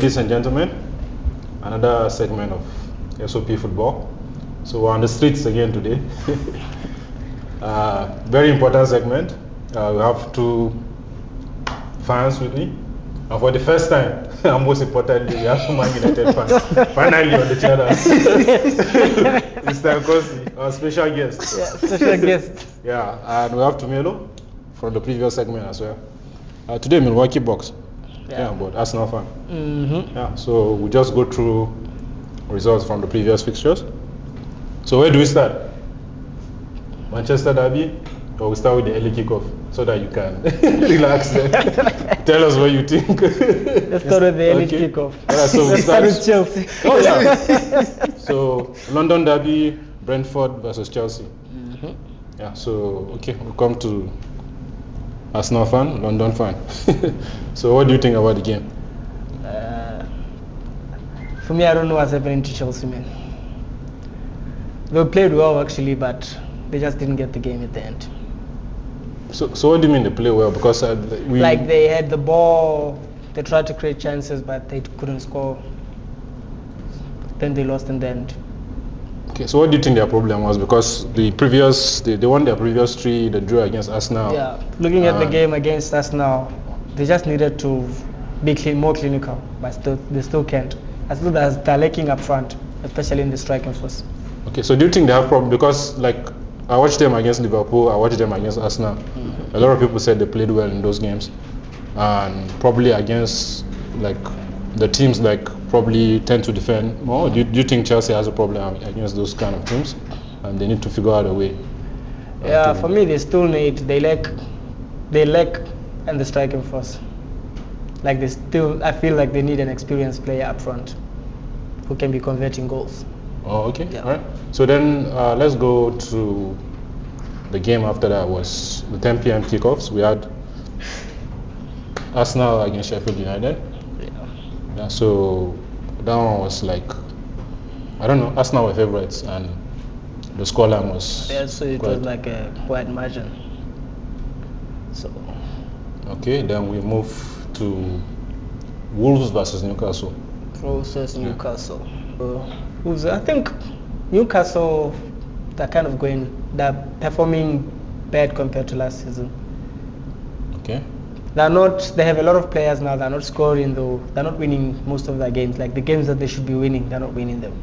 ladies and gentlemen, another segment of SOP football. So we're on the streets again today. Very important segment. We have two fans with me. And for the first time, and most importantly, we have two Man United fans finally on the channel. Mr. Nkosi, our special guest. Yeah, special guest. Yeah, and we have Tumelo from the previous segment as well. Today, Milwaukee Bucks. Yeah, but Arsenal fan. Mm-hmm. Yeah, so we just go through results from the previous fixtures. So where do we start? Manchester Derby, or we start with the early kickoff so that you can relax there. Tell us what you think. Let's start with the early kickoff. Yeah, so Let's start with Chelsea. Oh yeah. So London Derby, Brentford versus Chelsea. Mm-hmm. Yeah. So okay, we'll come to Arsenal fan, London fan. So what do you think about the game? For me, I don't know what's happening to Chelsea, man. They played well actually, but they just didn't get the game at the end. So what do you mean they play well? Because like they had the ball, they tried to create chances, but they couldn't score. Then they lost in the end. Okay, so what do you think their problem was? Because they won their previous three, they drew against Arsenal. Yeah, looking at the game against Arsenal, they just needed to be more clinical, but they still can't. As long as they're lacking up front, especially in the striking force. Okay, so do you think they have problem? Because like I watched them against Liverpool, I watched them against Arsenal. Mm-hmm. A lot of people said they played well in those games, and probably against like the teams like probably tend to defend more. Do you think Chelsea has a problem against those kind of teams, and they need to figure out a way? Yeah, for me they still need they lack in the striking force. Like I feel like they need an experienced player up front who can be converting goals. Oh, okay. Yeah. All right. So then let's go to the game after that. Was the 10 p.m. kickoffs. We had Arsenal against Sheffield United. Yeah. So that one was like, I don't know, Arsenal were favourites and the scoreline was. Yeah, so it was like a wide margin. So. Okay, then we move to Wolves versus Newcastle. Wolves versus Newcastle. Wolves, I think Newcastle, they're performing bad compared to last season. Okay. They have a lot of players now, they're not scoring though, they're not winning most of their games. Like the games that they should be winning, they're not winning them.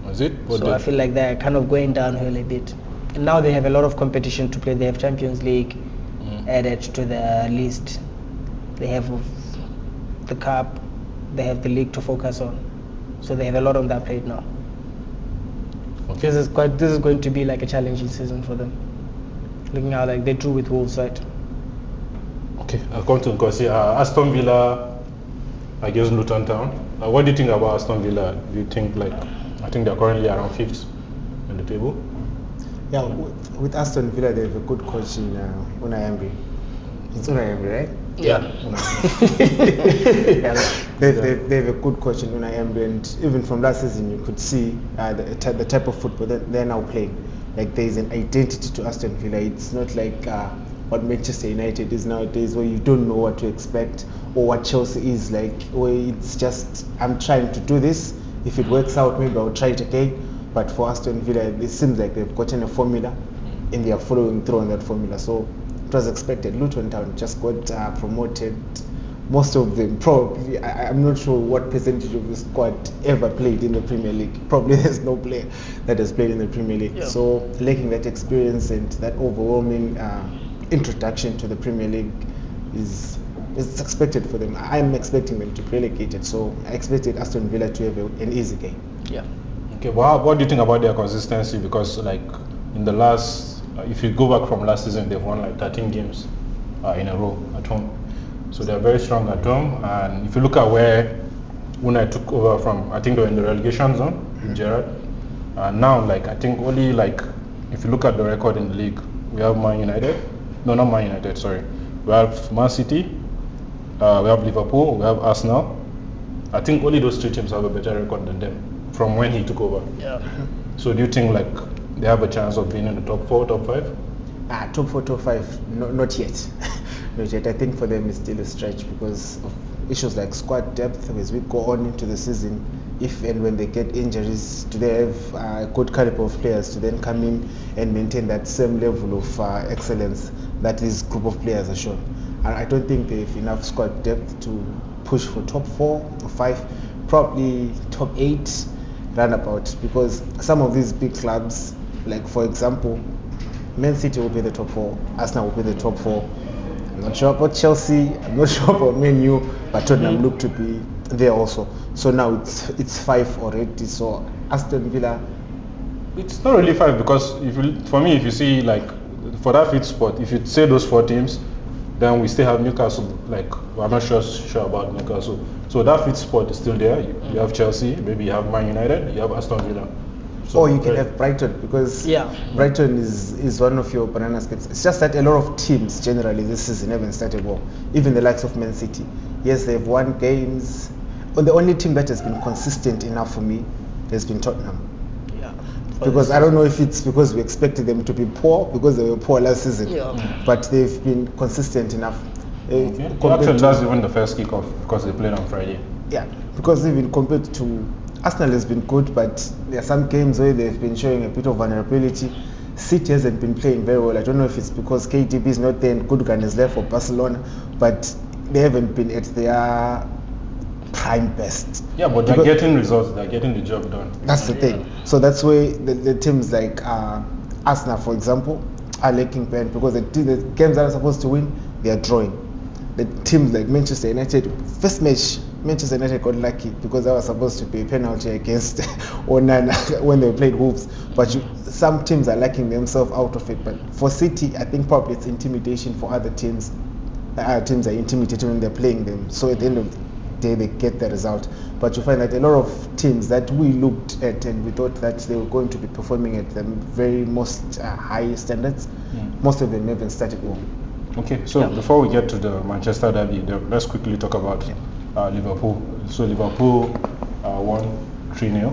Is it? I feel like they're kind of going downhill a bit. And now they have a lot of competition to play. They have Champions League added to the list. They have the Cup, they have the league to focus on. So they have a lot on their plate now. Okay. This is going to be like a challenging season for them. Looking how like they drew with Wolves, right? Okay, I'll come to Nkosi. Aston Villa against Luton Town. What do you think about Aston Villa? Do you think I think they're currently around 5th in the table? Yeah, with Aston Villa they have a good coach in Unai Emery. It's Unai Emery, right? Yeah. They have a good coach in Unai Emery, and even from last season you could see the type of football that they're now playing. Like there is an identity to Aston Villa. It's not like what Manchester United is nowadays, where you don't know what to expect, or what Chelsea is like, where it's just I'm trying to do this. If it works out, maybe I'll try it again. But for Aston Villa, it seems like they've gotten a formula, and they are following through on that formula. So it was expected. Luton Town just got promoted. Most of them probably, I'm not sure what percentage of the squad ever played in the Premier League. Probably there's no player that has played in the Premier League. Yeah. So lacking that experience and that overwhelming introduction to the Premier League is expected for them. I'm expecting them to be relegated. So I expected Aston Villa to have an easy game. Yeah. Okay, well, what do you think about their consistency? Because like in the last, if you go back from last season, they've won like 13 games in a row at home. So they're very strong at home. And if you look at where Unai took over from, I think they were in the relegation zone with Gerrard. Now, like I think only like if you look at the record in the league, we have Man United. No, not Man United. Sorry, we have Man City. We have Liverpool. We have Arsenal. I think only those three teams have a better record than them from when he took over. Yeah. So do you think like they have a chance of being in the top 4, top 5? Top 4, top 5, not yet. Not yet. I think for them it's still a stretch because of issues like squad depth as we go on into the season. If and when they get injuries, do they have a good caliber of players to then come in and maintain that same level of excellence that this group of players are shown? And I don't think they have enough squad depth to push for top 4 or 5, probably top 8 roundabout, because some of these big clubs, like for example, Man City will be the top 4, Arsenal will be the top 4. I'm not sure about Chelsea, I'm not sure about Man U, but Tottenham look to be there also. So now it's 5 already. So Aston Villa, It's not really 5 because for me, if you see like for that 5th spot, if you say those 4 teams, then we still have Newcastle. Like I'm not sure about Newcastle. So that 5th spot is still there. You have Chelsea, maybe you have Man United, you have Aston Villa. So or you can have Brighton, because Brighton is one of your banana skins. It's just that a lot of teams generally this season haven't started well. Even the likes of Man City. Yes, they've won games. But the only team that has been consistent enough for me has been Tottenham. Because I don't know if it's because we expected them to be poor, because they were poor last season. But they've been consistent enough. Actually, that's even the first kickoff because they played on Friday. Yeah, because even compared to Arsenal has been good, but there are some games where they've been showing a bit of vulnerability. City hasn't been playing very well. I don't know if it's because KDB is not there and Gundogan is there for Barcelona, but they haven't been at their prime best. Yeah, but they're getting results. They're getting the job done. That's the thing. So that's why the teams like Arsenal, for example, are lacking behind, because the games that are supposed to win, they are drawing. The teams like Manchester United, first match, Manchester United got lucky because that was supposed to be a penalty against Onana when they played Wolves. But some teams are lacking themselves out of it. But for City, I think probably it's intimidation for other teams. Other teams are intimidated when they're playing them. So at the end of the day, they get the result. But you find that a lot of teams that we looked at and we thought that they were going to be performing at the very most high standards, most of them haven't started well. Okay, so before we get to the Manchester derby, let's quickly talk about Liverpool. So Liverpool won 3-0.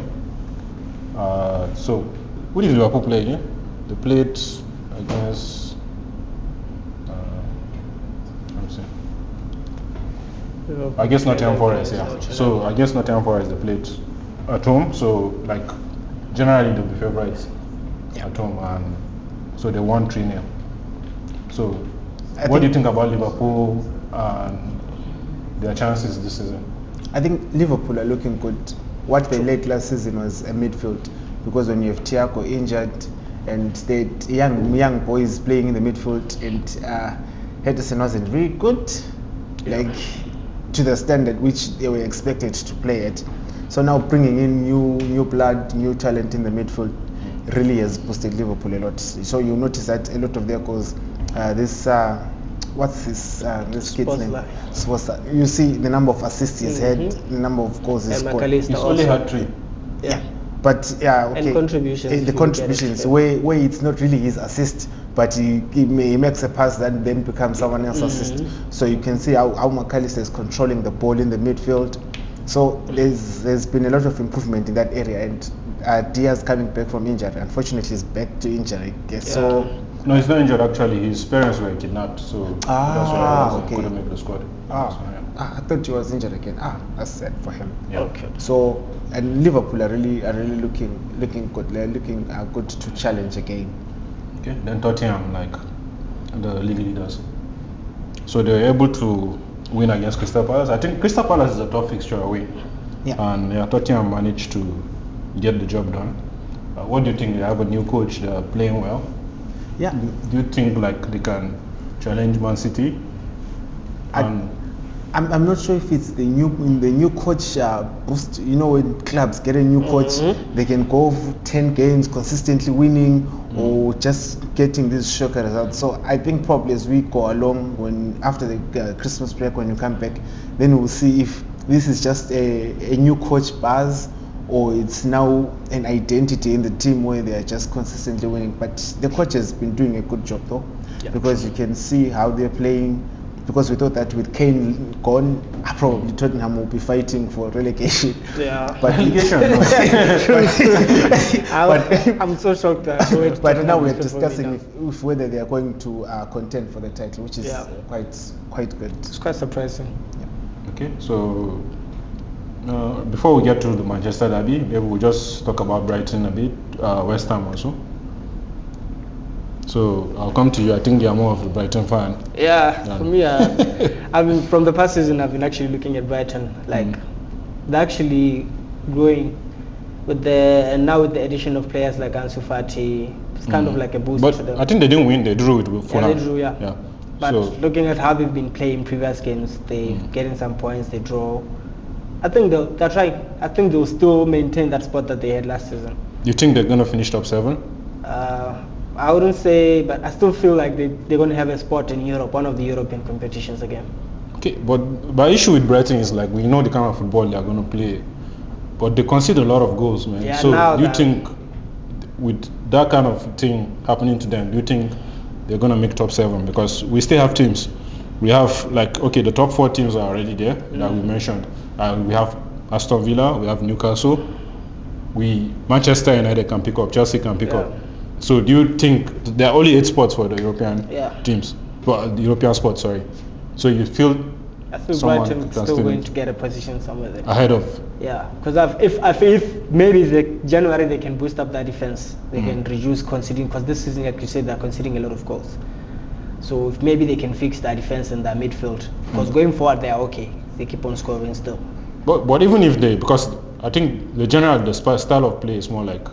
So who did Liverpool play again? They played against let me see. I guess Nottingham Forest, So against Nottingham Forest they played at home. So like generally they'll be favourites at home, and so they won 3-0. So what do you think about Liverpool and their chances this season? I think Liverpool are looking good. What they lacked last season was a midfield, because when you have Thiago injured and the young boys playing in the midfield, and Henderson wasn't very good, like to the standard which they were expected to play at. So now bringing in new blood, new talent in the midfield really has boosted Liverpool a lot. So you notice that a lot of their goals, what's this kid's name? You see the number of assists he's had, the number of goals he's scored. He's only had 3. But and contributions. The contributions where it's not really his assist, but he makes a pass that then becomes someone else's assist. So you can see how McAllister is controlling the ball in the midfield. So there's been a lot of improvement in that area, and Diaz coming back from injury. Unfortunately, he's back to injury. So no, he's not injured actually. His parents were kidnapped, so that's why he couldn't make the squad. I thought he was injured again. That's sad for him. Okay. So and Liverpool are really looking good. They're looking good to challenge again. Okay. Then Tottenham, like the league leaders, so they were able to win against Crystal Palace. I think Crystal Palace is a tough fixture away, and Tottenham managed to get the job done. What do you think? They have a new coach. They're playing well. Yeah. Do you think like they can challenge Man City? I'm not sure if it's the new coach boost. You know, when clubs get a new coach, they can go 10 games consistently winning, or just getting these shocker results. So I think probably as we go along, when after the Christmas break, when you come back, then we'll see if this is just a new coach buzz, or it's now an identity in the team where they are just consistently winning. But the coach has been doing a good job though, because you can see how they're playing. Because we thought that with Kane gone, probably Tottenham will be fighting for relegation. But I'm so shocked. But now we're discussing if whether they are going to contend for the title, which is quite good. It's quite surprising. Okay, so before we get to the Manchester derby, maybe we'll just talk about Brighton a bit, West Ham also. So I'll come to you. I think you're more of a Brighton fan. Yeah, for me, I mean, from the past season, I've been actually looking at Brighton. Like, they're actually growing with and now with the addition of players like Ansu Fati, it's kind of like a boost But to them. I think they didn't win. They drew with Fulham. Yeah, they drew, yeah. But So looking at how they've been playing previous games, they're getting some points, they draw. I think they're trying. I think they'll still maintain that spot that they had last season. you think they're gonna finish top 7? I wouldn't say, but I still feel like they're going to have a spot in Europe, one of the European competitions again. Okay, but my issue with Brighton is like we know the kind of football they're gonna play, but they concede a lot of goals, man. Yeah, so now do you that- think with that kind of thing happening to them, do you think they're gonna make top 7? Because we still have teams. We have like the top 4 teams are already there that we mentioned. We have Aston Villa, we have Newcastle, Manchester United can pick up, Chelsea can pick up. So do you think there are only 8 spots for the European teams? Well, the European spots, sorry. So you feel I feel someone Brighton can still still going to get a position somewhere there. ahead of? Yeah, because if maybe January they can boost up that defense, they can reduce conceding, because this season, like you said, they're conceding a lot of goals. So if maybe they can fix their defense and their midfield, because going forward they are okay, they keep on scoring still. But even if because I think the style of play is more like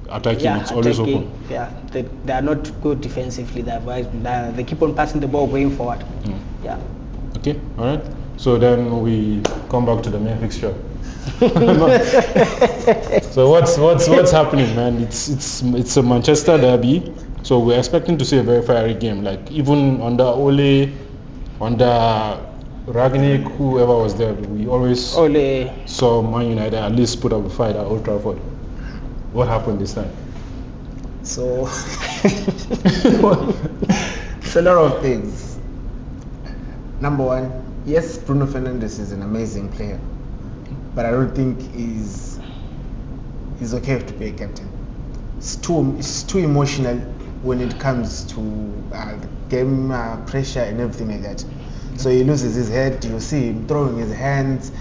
attacking, it's always open. Yeah, they are not good defensively. They keep on passing the ball going forward. Yeah. Okay, all right. So then we come back to the main fixture. So what's happening, man? It's a Manchester derby. So we're expecting to see a very fiery game. Like even under Ole, under Ragnick, whoever was there, we always saw Man United at least put up a fight at Old Trafford. What happened this time? So it's a lot of things. Number one, yes, Bruno Fernandes is an amazing player, but I don't think he's okay to be a captain. It's too emotional when it comes to game pressure and everything like that. So he loses his head, you see him throwing his hands,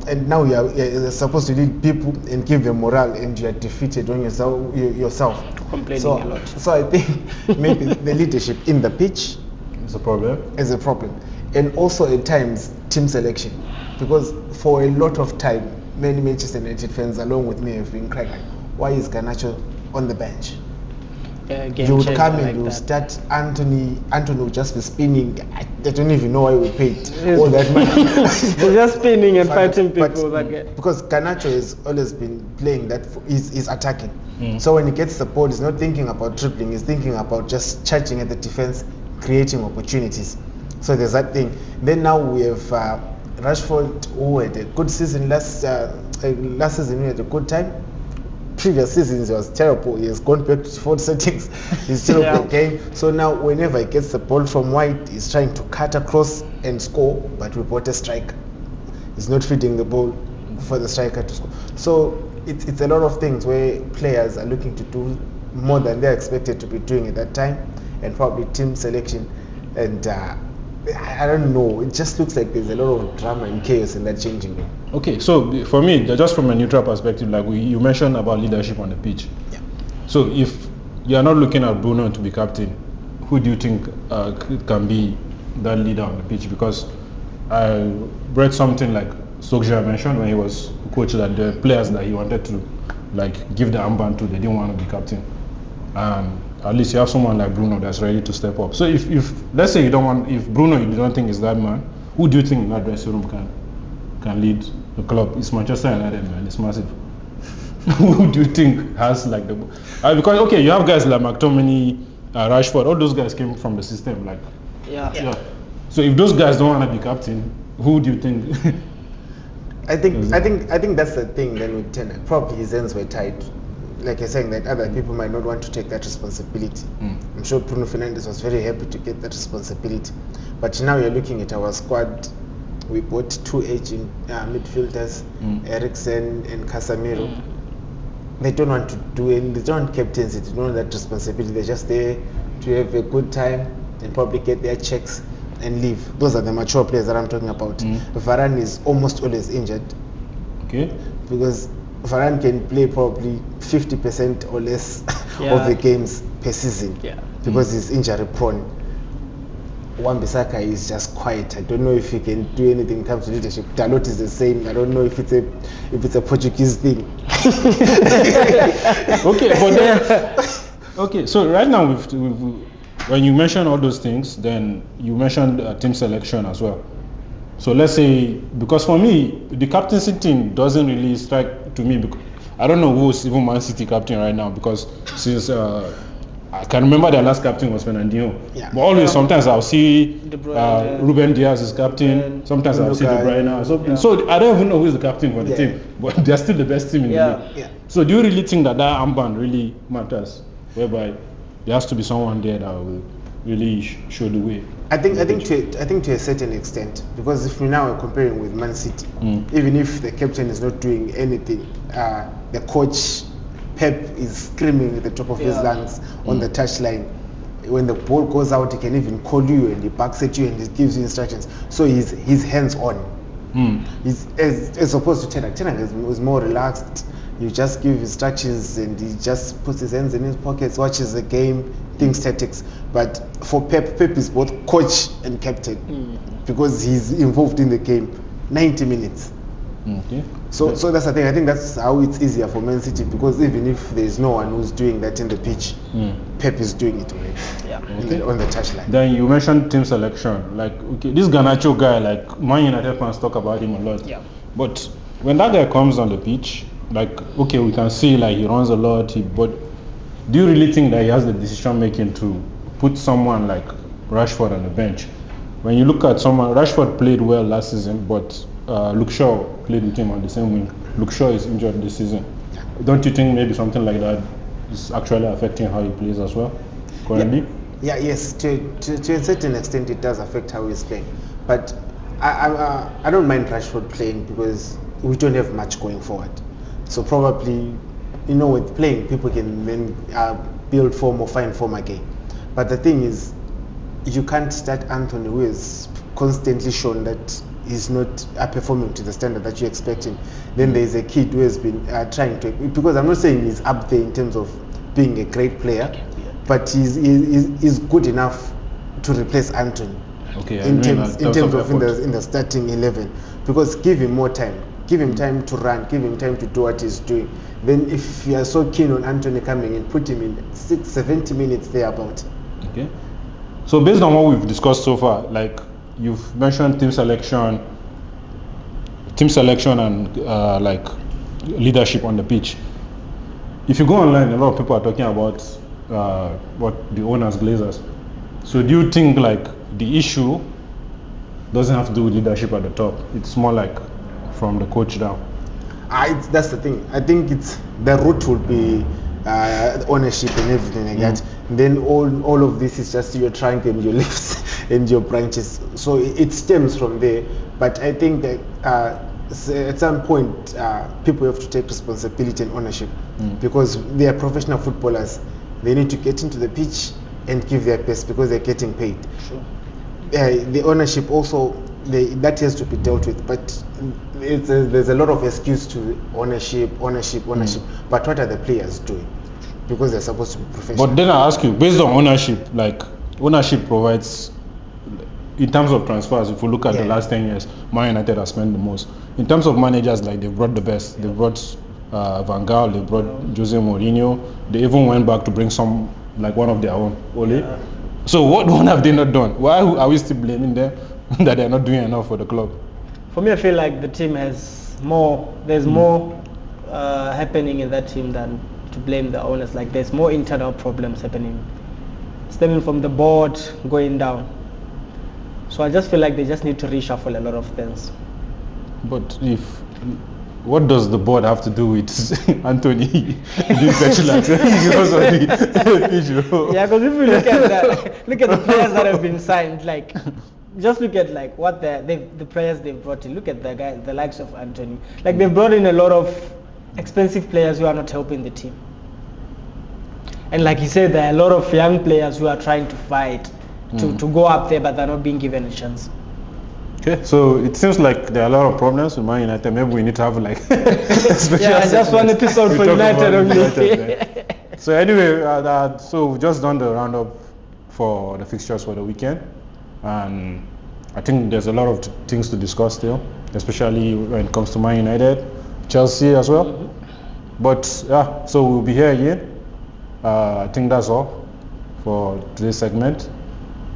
and now you're supposed to lead people and give them morale, and you are defeated on yourself. Complaining a lot. So I think maybe the leadership in the pitch It's a problem. is a problem. And also at times team selection, because for a lot of time many Manchester United fans along with me have been crying, why is Garnacho on the bench? You would come and you start Anthony will just be spinning. I don't even know why we paid all that money. They're just spinning and fighting people. Because Garnacho has always been playing that, he's attacking. So when he gets the ball, he's not thinking about dribbling, he's thinking about just charging at the defense, creating opportunities. So there's that thing. Then now we have Rashford, who had a good season last season. He had a good time. Previous seasons he was terrible. He has gone back to default settings. He's still okay. So now whenever he gets the ball from wide, he's trying to cut across and score, but we bought a striker. He's not feeding the ball for the striker to score. So it's a lot of things where players are looking to do more than they're expected to be doing at that time, and probably team selection. And I don't know, it just looks like there's a lot of drama and chaos in that changing room. Okay, so for me, just from a neutral perspective, like you mentioned about leadership on the pitch. Yeah. So if you are not looking at Bruno to be captain, who do you think can be that leader on the pitch? Because I read something like Solskjaer mentioned when he was coach that the players that he wanted to like give the armband to, they didn't want to be captain. And at least you have someone like Bruno that's ready to step up. So if let's say if Bruno you don't think is that man, who do you think in that dressing room can lead the club? It's Manchester United, man. It's massive. Who do you think has like the because okay, you have guys like McTominay, Rashford, all those guys came from the system, like yeah. So if those guys don't want to be captain, who do you think? I think that's the thing. Then with Ten, probably his hands were tied. Like you're saying, that other people might not want to take that responsibility. I'm sure Bruno Fernandes was very happy to get that responsibility. But now you're looking at our squad. We bought 2 aging midfielders, Eriksen and Casemiro. They don't want to do it. They don't want captaincy. They don't want that responsibility. They're just there to have a good time and probably get their checks and leave. Those are the mature players that I'm talking about. Varane is almost always injured. Okay. Because Varane can play probably 50% or less of the games per season. Yeah. Because he's injury prone. Wan-Bissaka is just quiet. I don't know if he can do anything when it comes to leadership. Dalot is the same. I don't know if it's a Portuguese thing. Okay, but then, okay. So right now, we've when you mention all those things, then you mentioned team selection as well. So let's say, because for me, the captaincy thing doesn't really strike to me, because I don't know who's even Man City captain right now, because since I can remember their last captain was Fernandinho. Yeah. But always, sometimes I'll see De Bruyne, Ruben Diaz is captain. Sometimes I'll see De Bruyne. So I don't even know who's the captain for the team, but they're still the best team in the league. Yeah. So do you really think that armband really matters, whereby there has to be someone there that will really show the way? I think to a certain extent, because if we now are comparing with Man City, even if the captain is not doing anything, the coach Pep is screaming at the top of his lungs on the touchline. When the ball goes out, he can even call you and he backs at you and he gives you instructions. So he's hands on. He's as opposed to Ten Hag is more relaxed. You just give instructions and he just puts his hands in his pockets, watches the game, thinks tactics. But for Pep is both coach and captain because he's involved in the game 90 minutes. Okay. So that's the thing. I think that's how it's easier for Man City, because even if there's no one who's doing that in the pitch, Pep is doing it already. On the touchline. Then you mentioned team selection. Like, okay, this Garnacho guy, like Man United fans talk about him a lot. Yeah. But when that guy comes on the pitch, like, okay, we can see like he runs a lot, but do you really think that he has the decision making to put someone like Rashford on the bench? When you look at someone, Rashford played well last season, but Luke Shaw played with him on the same wing. Luke Shaw is injured this season. Don't you think maybe something like that is actually affecting how he plays as well currently? Yes, to a certain extent it does affect how he's playing. But I don't mind Rashford playing because we don't have much going forward. So probably, with playing, people can then build form or find form again. But the thing is, you can't start Anthony, who has constantly shown that he's not performing to the standard that you expect him. Then there's a kid who has been trying to, because I'm not saying he's up there in terms of being a great player, but he's good enough to replace Anthony. Okay. In terms of in the starting 11, because give him more time. Give him time to run, give him time to do what he's doing. Then if you are so keen on Anthony coming in, put him in 70 minutes thereabout. Okay. So based on what we've discussed so far, like you've mentioned team selection and like leadership on the pitch. If you go online, a lot of people are talking about what the owners, Glazers. So do you think like the issue doesn't have to do with leadership at the top? It's more like from the coach down. That's the thing. I think it's the root will be ownership and everything like that. And then all of this is just your trunk and your leaves and your branches. So it stems from there. But I think that at some point people have to take responsibility and ownership because they are professional footballers. They need to get into the pitch and give their best because they're getting paid. Sure. The ownership also, that has to be dealt with, but there's a lot of excuse to ownership. But what are the players doing? Because they're supposed to be professional. But then I ask you, based on ownership, like ownership provides, in terms of transfers, if we look at the last 10 years, Man United has spent the most. In terms of managers, like they've brought the best. They brought Van Gaal, they brought Jose Mourinho. They even went back to bring some, like one of their own, Ole. So what one have they not done? Why are we still blaming them that they're not doing enough for the club? For me, I feel like the team has more. There's more happening in that team than to blame the owners. Like there's more internal problems happening, stemming from the board going down. So I just feel like they just need to reshuffle a lot of things. But what does the board have to do with Anthony being sexual because of the issue? Yeah, because if you look at the players that have been signed, like just look at like what the players they've brought in. Look at the guys, the likes of Anthony. Like they've brought in a lot of expensive players who are not helping the team. And like he said, there are a lot of young players who are trying to fight to go up there, but they're not being given a chance. Okay, so it seems like there are a lot of problems with Man United. Maybe we need to have like just one episode for United only. So anyway, so we've just done the roundup for the fixtures for the weekend, and I think there's a lot of things to discuss still, especially when it comes to Man United, Chelsea as well. But yeah, so we'll be here again. I think that's all for today's segment.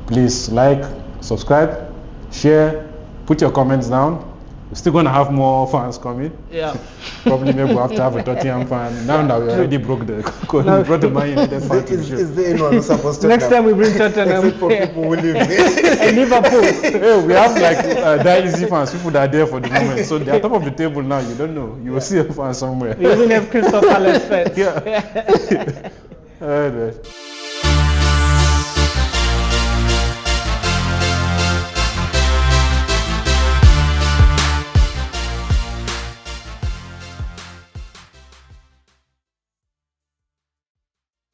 Please like, subscribe, share, put your comments down. We're still going to have more fans coming. Yeah. Probably maybe we'll have to have a Tottenham fan. Now that we already broke the code, we brought the Man United fan to the show. Is there anyone who's supposed to Next time we bring Tottenham. Except for people who live there. And Liverpool. Hey, we have like that easy fans, people that are there for the moment. So they're top of the table now, you don't know. You will see a fan somewhere. We even have Crystal Palace fans. Yeah. All right, man.